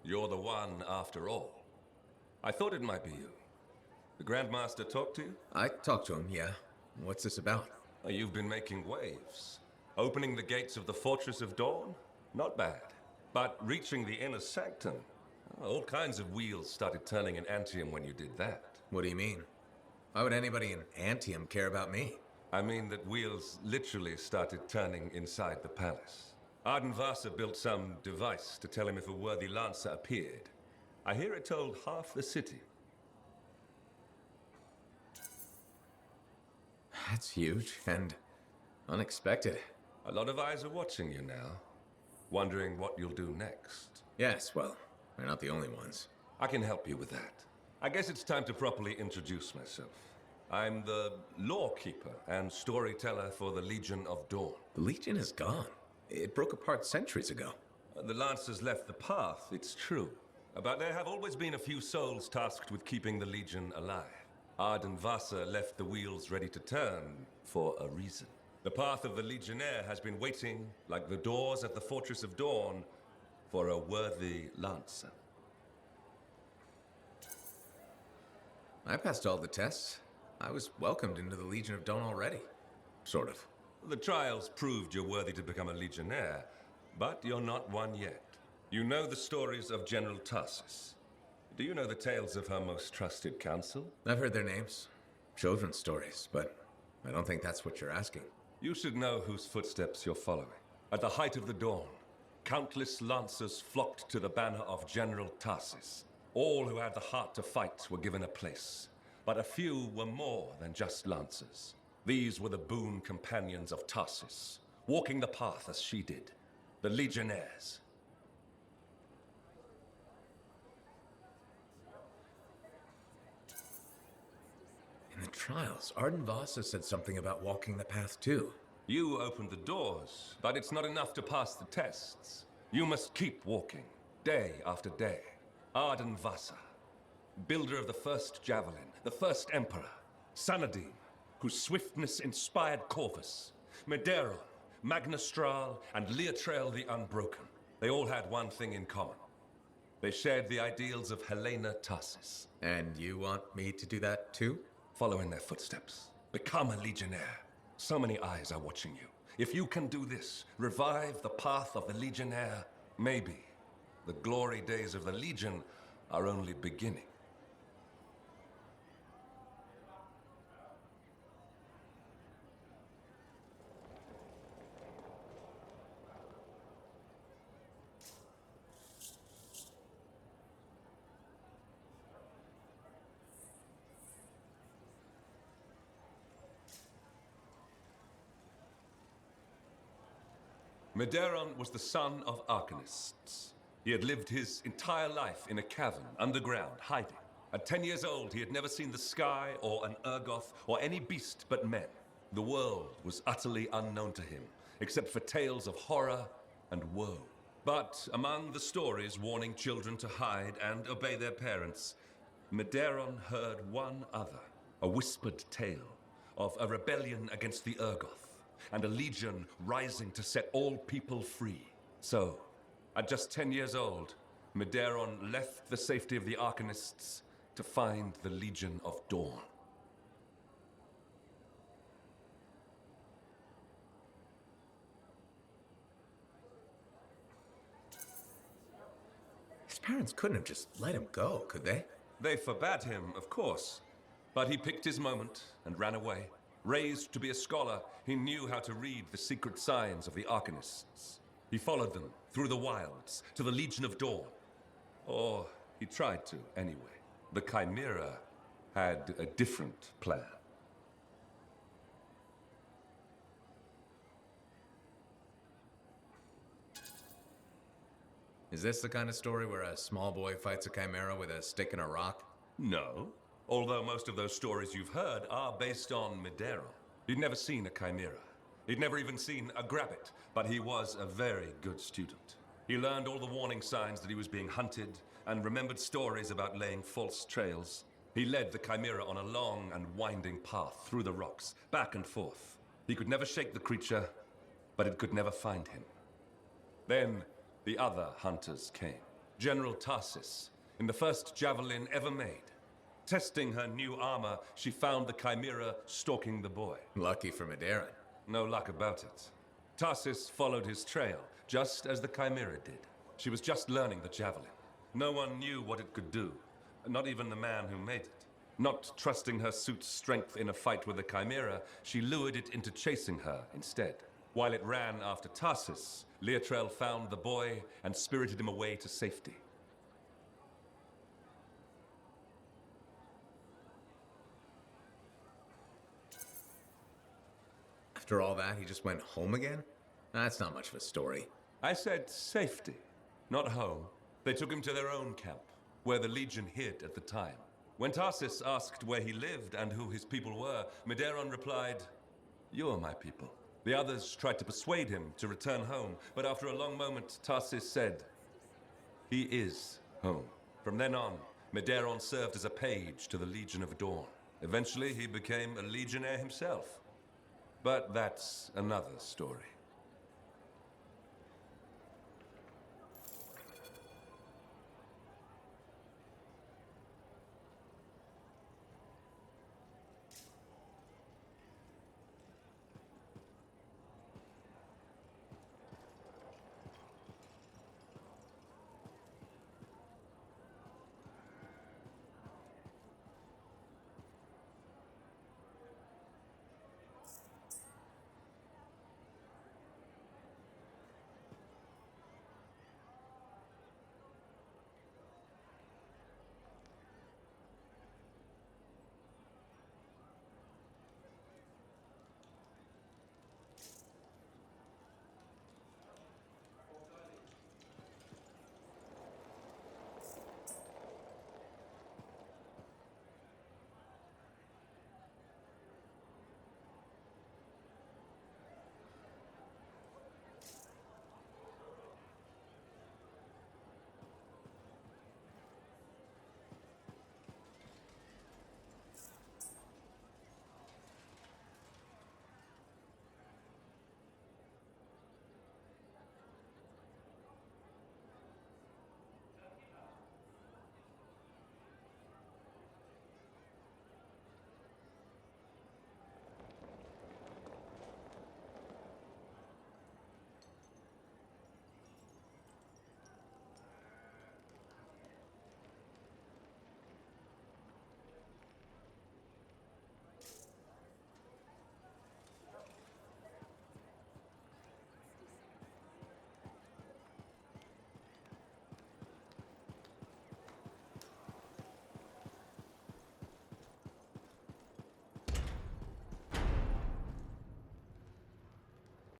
You're the one after all. I thought it might be you. The Grandmaster talked to you? I talked to him, yeah. What's this about? You've been making waves. Opening the gates of the Fortress of Dawn? Not bad. But reaching the inner sanctum? All kinds of wheels started turning in Anthem when you did that. What do you mean? Why would anybody in Anthem care about me? I mean that wheels literally started turning inside the palace. Ardenvasa built some device to tell him if a worthy lancer appeared. I hear it told half the city. That's huge and unexpected. A lot of eyes are watching you now, wondering what you'll do next. Yes, well, they're not the only ones. I can help you with that. I guess it's time to properly introduce myself. I'm the lawkeeper and storyteller for the Legion of Dawn. The Legion is gone. It broke apart centuries ago. The Lancers left the path, it's true. But there have always been a few souls tasked with keeping the Legion alive. Ardenvasa left the wheels ready to turn for a reason. The path of the Legionnaire has been waiting, like the doors at the Fortress of Dawn, for a worthy Lancer. I passed all the tests. I was welcomed into the Legion of Dawn already. Sort of. The trials proved you're worthy to become a Legionnaire, but you're not one yet. You know the stories of General Tarsus. Do you know the tales of her most trusted council? I've heard their names. Children's stories, but I don't think that's what you're asking. You should know whose footsteps you're following. At the height of the dawn, countless lancers flocked to the banner of General Tarsus. All who had the heart to fight were given a place. But a few were more than just lancers. These were the boon companions of Tarsus, walking the path as she did. The Legionnaires. In the trials, Ardenvasa said something about walking the path too. You opened the doors, but it's not enough to pass the tests. You must keep walking, day after day. Ardenvasa, builder of the first javelin, the first emperor. Sanadine, whose swiftness inspired Corvus. Medeiron, Magnastral, and Leotrail the Unbroken. They all had one thing in common. They shared the ideals of Helena Tarsus. And you want me to do that too? Follow in their footsteps. Become a Legionnaire. So many eyes are watching you. If you can do this, revive the path of the Legionnaire, maybe the glory days of the Legion are only beginning. Medeiron was the son of arcanists. He had lived his entire life in a cavern, underground, hiding. At 10 years old, he had never seen the sky or an Urgoth or any beast but men. The world was utterly unknown to him, except for tales of horror and woe. But among the stories warning children to hide and obey their parents, Medeiron heard one other, a whispered tale of a rebellion against the Urgoth, and a legion rising to set all people free. So, at just 10 years old, Medeiron left the safety of the Arcanists to find the Legion of Dawn. His parents couldn't have just let him go, could they? They forbade him, of course, but he picked his moment and ran away. Raised to be a scholar, he knew how to read the secret signs of the Arcanists. He followed them through the wilds to the Legion of Dawn. Or he tried to, anyway. The Chimera had a different plan. Is this the kind of story where a small boy fights a chimera with a stick and a rock? No. Although most of those stories you've heard are based on Medeiron. He'd never seen a chimera. He'd never even seen a grabbit, but he was a very good student. He learned all the warning signs that he was being hunted, and remembered stories about laying false trails. He led the chimera on a long and winding path through the rocks, back and forth. He could never shake the creature, but it could never find him. Then the other hunters came. General Tarsis, in the first javelin ever made. Testing her new armor, she found the Chimera stalking the boy. Lucky for Maderan. No luck about it. Tarsis followed his trail, just as the Chimera did. She was just learning the javelin. No one knew what it could do, not even the man who made it. Not trusting her suit's strength in a fight with the Chimera, she lured it into chasing her instead. While it ran after Tarsis, Leotrel found the boy and spirited him away to safety. After all that, he just went home again? That's not much of a story. I said safety, not home. They took him to their own camp, where the Legion hid at the time. When Tarsis asked where he lived and who his people were, Maderon replied, "You are my people." The others tried to persuade him to return home, but after a long moment, Tarsis said, "He is home." From then on, Maderon served as a page to the Legion of Dawn. Eventually, he became a legionnaire himself. But that's another story.